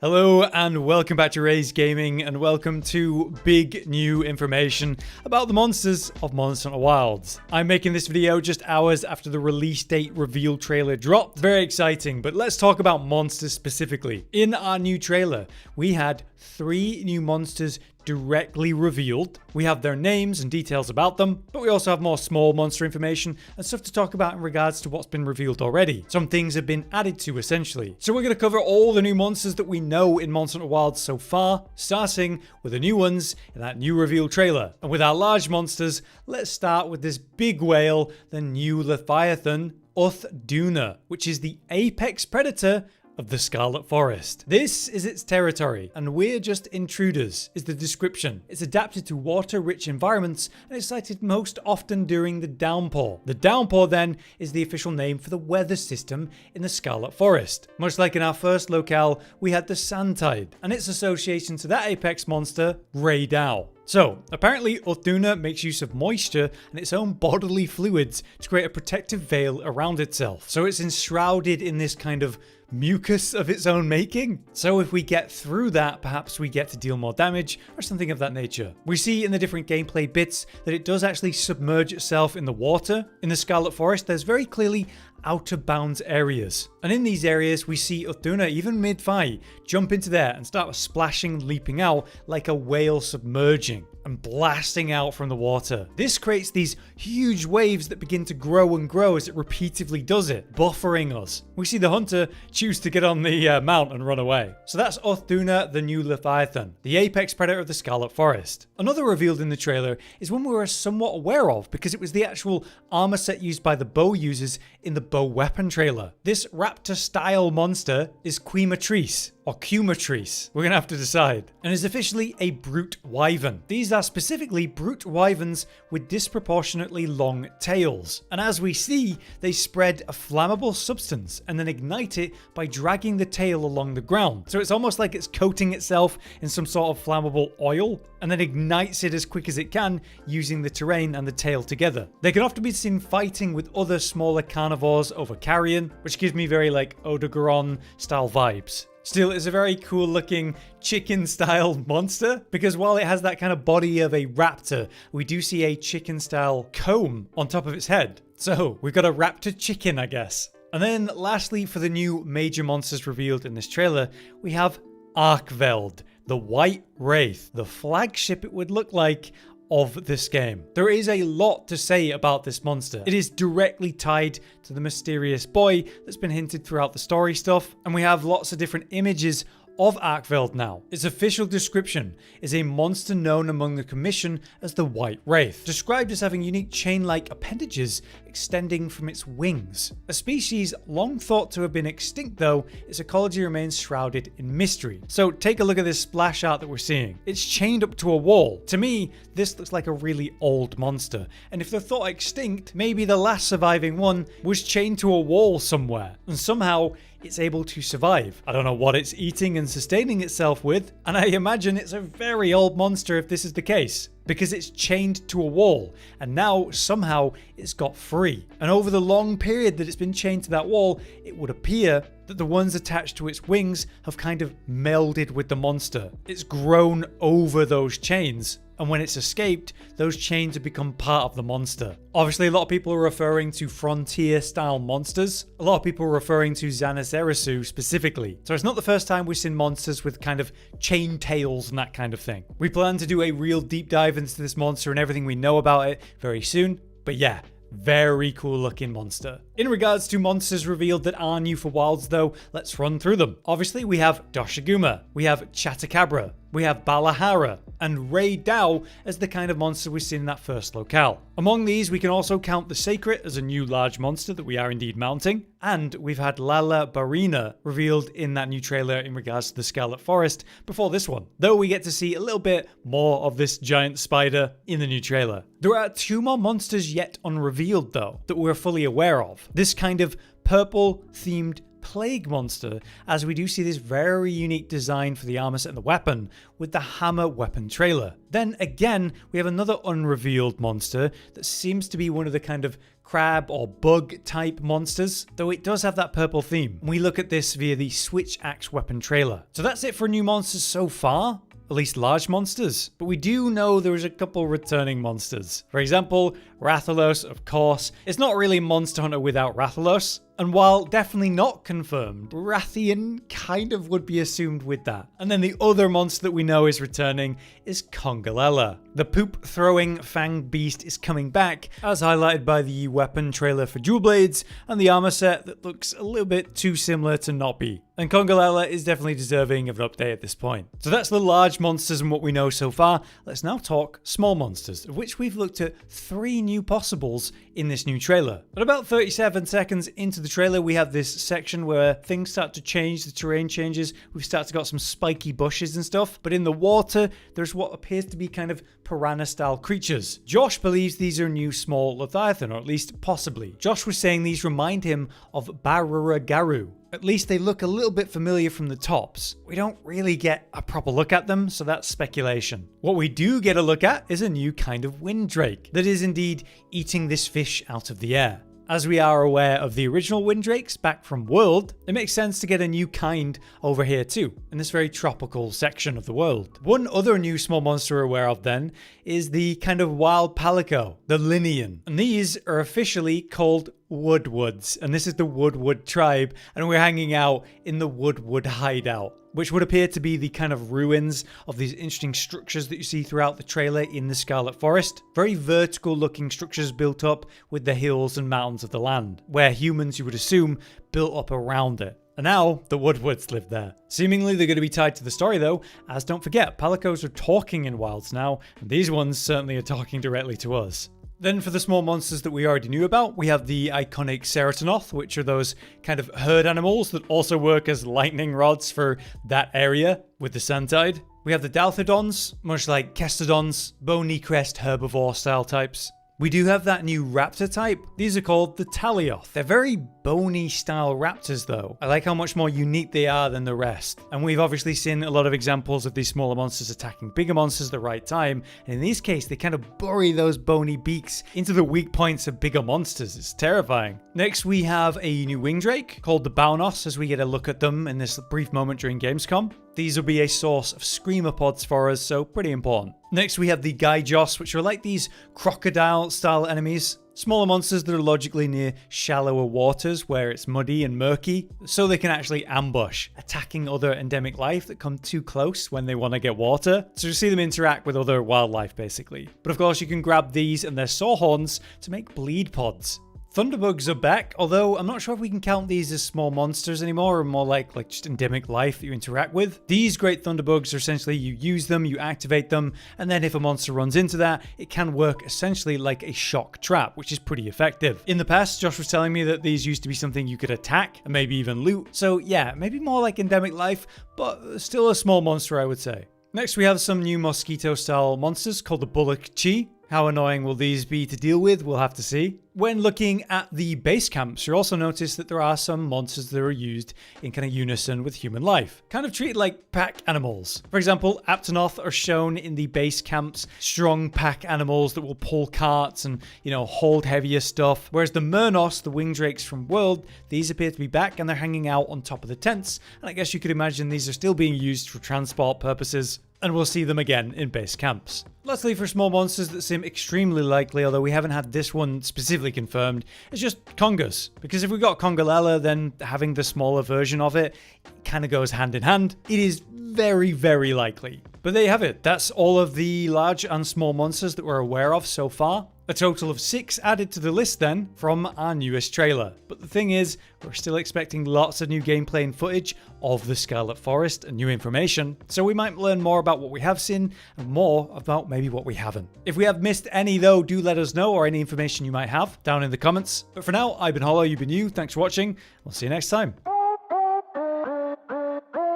Hello and welcome back to Ray's Gaming, and welcome to big new information about the monsters of Monster Hunter Wilds. I'm making this video just hours after the release date reveal trailer dropped. Very exciting, but let's talk about monsters specifically. In our new trailer, we had 3 new monsters directly revealed. We have their names and details about them, but we also have more small monster information and stuff to talk about in regards to what's been revealed already. Some things have been added to, essentially. So we're going to cover all the new monsters that we know in Monster Hunter Wilds so far, starting with the new ones in that new reveal trailer. And with our large monsters, let's start with this big whale, the new Leviathan, duna, which is the apex predator of the Scarlet Forest. This is its territory, and we're just intruders, is the description. It's adapted to water-rich environments, and it's sighted most often during the downpour. The downpour, then, is the official name for the weather system in the Scarlet Forest. Much like in our first locale, we had the sand tide, and its association to that apex monster, Railgun. So, apparently duna makes use of moisture and its own bodily fluids to create a protective veil around itself. So it's enshrouded in this kind of mucus of its own making. So if we get through that, perhaps we get to deal more damage or something of that nature. We see in the different gameplay bits that it does actually submerge itself in the water. In the Scarlet Forest, there's very clearly outer bounds areas. And in these areas, we see duna, even mid-fight, jump into there and start splashing, leaping out like a whale submerging and blasting out from the water. This creates these huge waves that begin to grow and grow as it repeatedly does it, buffering us. We see the hunter choose to get on the mount and run away. So that's duna, the new Leviathan, the apex predator of the Scarlet Forest. Another revealed in the trailer is one we were somewhat aware of because it was the actual armor set used by the bow users in the bow weapon trailer. This raptor-style monster is quematrice, or quematrice. We're gonna have to decide. And is officially a brute wyvern. These are specifically brute wyverns with disproportionately long tails. And as we see, they spread a flammable substance and then ignite it by dragging the tail along the ground. So it's almost like it's coating itself in some sort of flammable oil and then ignites it as quick as it can using the terrain and the tail together. They can often be seen fighting with other smaller carnivores over carrion, which gives me very like Odogaron style vibes. Still, it's a very cool looking chicken style monster because while it has that kind of body of a raptor, we do see a chicken style comb on top of its head. So we've got a raptor chicken, I guess. And then lastly, for the new major monsters revealed in this trailer, we have arkveld, the white wraith, the flagship it would look like of this game. There is a lot to say about this monster. It is directly tied to the mysterious boy that's been hinted throughout the story stuff, and we have lots of different images of arkveld now. Its official description is a monster known among the commission as the White Wraith, described as having unique chain-like appendages extending from its wings. A species long thought to have been extinct though, its ecology remains shrouded in mystery. So take a look at this splash art that we're seeing. It's chained up to a wall. To me, this looks like a really old monster, and if they're thought extinct, maybe the last surviving one was chained to a wall somewhere, and somehow it's able to survive. I don't know what it's eating and sustaining itself with, and I imagine it's a very old monster if this is the case, because it's chained to a wall, and now somehow it's got free. And over the long period that it's been chained to that wall, it would appear that the ones attached to its wings have kind of melded with the monster. It's grown over those chains, and when it's escaped, those chains have become part of the monster. Obviously, a lot of people are referring to frontier-style monsters. A lot of people are referring to Zanazarasu specifically. So it's not the first time we've seen monsters with kind of chain tails and that kind of thing. We plan to do a real deep dive into this monster and everything we know about it very soon. But yeah, very cool looking monster. In regards to monsters revealed that are new for Wilds though, let's run through them. Obviously we have doshaguma, we have chatacabra, we have balahara, and Railgun as the kind of monster we've seen in that first locale. Among these, we can also count the seikret as a new large monster that we are indeed mounting, and we've had lala barina revealed in that new trailer in regards to the Scarlet Forest before this one, though we get to see a little bit more of this giant spider in the new trailer. There are 2 more monsters yet unrevealed though, that we're fully aware of. This kind of purple themed plague monster, as we do see this very unique design for the armor set and the weapon with the hammer weapon trailer. Then again, we have another unrevealed monster that seems to be one of the kind of crab or bug type monsters, though it does have that purple theme. We look at this via the switch axe weapon trailer. So that's it for new monsters so far. At least large monsters. But we do know there's a couple returning monsters. For example, Rathalos, of course. It's not really Monster Hunter without Rathalos. And while definitely not confirmed, Rathian kind of would be assumed with that. And then the other monster that we know is returning is congalala. The poop-throwing fanged beast is coming back, as highlighted by the weapon trailer for Jewel Blades and the armor set that looks a little bit too similar to not be. And congalala is definitely deserving of an update at this point. So that's the large monsters and what we know so far. Let's now talk small monsters, of which we've looked at 3 new possibles in this new trailer. At about 37 seconds into the trailer, we have this section where things start to change, the terrain changes, we've started to got some spiky bushes and stuff, but in the water, there's what appears to be kind of piranha-style creatures. Josh believes these are new small Leviathan, or at least possibly. Josh was saying these remind him of barura. At least they look a little bit familiar from the tops. We don't really get a proper look at them, so that's speculation. What we do get a look at is a new kind of wind drake that is indeed eating this fish out of the air. As we are aware of the original wind drakes back from World, it makes sense to get a new kind over here too, in this very tropical section of the world. One other new small monster we're aware of then is the kind of wild palico, the Linean. And these are officially called wudwuds, and this is the wudwud tribe, and we're hanging out in the wudwud hideout, which would appear to be the kind of ruins of these interesting structures that you see throughout the trailer in the Scarlet Forest. Very vertical looking structures built up with the hills and mountains of the land, where humans, you would assume, built up around it. And now, the Wudwuds live there. Seemingly they're going to be tied to the story though, as don't forget, palicos are talking in Wilds now, and these ones certainly are talking directly to us. Then for the small monsters that we already knew about, we have the iconic ceratonoth, which are those kind of herd animals that also work as lightning rods for that area with the sun tide. We have the dalthodons, much like kestodons, bony crest herbivore style types. We do have that new raptor type. These are called the talioth. They're very bony style raptors though. I like how much more unique they are than the rest. And we've obviously seen a lot of examples of these smaller monsters attacking bigger monsters at the right time. And in this case, they kind of bury those bony beaks into the weak points of bigger monsters. It's terrifying. Next, we have a new wing drake called the bownos, as we get a look at them in this brief moment during Gamescom. These will be a source of screamer pods for us, so pretty important. Next, we have the Gaijos, which are like these crocodile-style enemies. Smaller monsters that are logically near shallower waters where it's muddy and murky, so they can actually ambush, attacking other endemic life that come too close when they want to get water. So you see them interact with other wildlife, basically. But of course, you can grab these and their sawhorns to make bleed pods. Thunderbugs are back, although I'm not sure if we can count these as small monsters anymore, or more like just endemic life that you interact with. These great thunderbugs are essentially, you use them, you activate them, and then if a monster runs into that, it can work essentially like a shock trap, which is pretty effective. In the past, Josh was telling me that these used to be something you could attack, and maybe even loot, so yeah, maybe more like endemic life, but still a small monster, I would say. Next, we have some new mosquito-style monsters called the bullock chi. How annoying will these be to deal with? We'll have to see. When looking at the base camps, you'll also notice that there are some monsters that are used in kind of unison with human life, kind of treated like pack animals. For example, Aptonoth are shown in the base camps, strong pack animals that will pull carts and, hold heavier stuff. Whereas the Murnos, the wing drakes from World, these appear to be back and they're hanging out on top of the tents. And I guess you could imagine these are still being used for transport purposes. And we'll see them again in base camps. Lastly, for small monsters that seem extremely likely, although we haven't had this one specifically confirmed, it's just congas. Because if we got congalala, then having the smaller version of it kind of goes hand in hand. It is very, very likely. But there you have it. That's all of the large and small monsters that we're aware of so far. A total of 6 added to the list then from our newest trailer. But the thing is, we're still expecting lots of new gameplay and footage of the Scarlet Forest and new information, so we might learn more about what we have seen and more about maybe what we haven't. If we have missed any though, do let us know, or any information you might have down in the comments. But for now, I've been Hollow, you've been you, thanks for watching, we'll see you next time.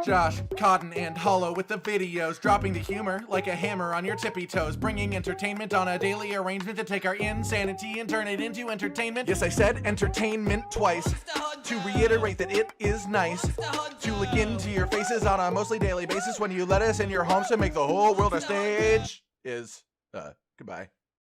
Josh, Cotton, and Hollow with the videos, dropping the humor like a hammer on your tippy toes, bringing entertainment on a daily arrangement to take our insanity and turn it into entertainment. Yes, I said entertainment twice, to reiterate that it is nice to look into your faces on a mostly daily basis when you let us in your homes to make the whole world a stage. Goodbye.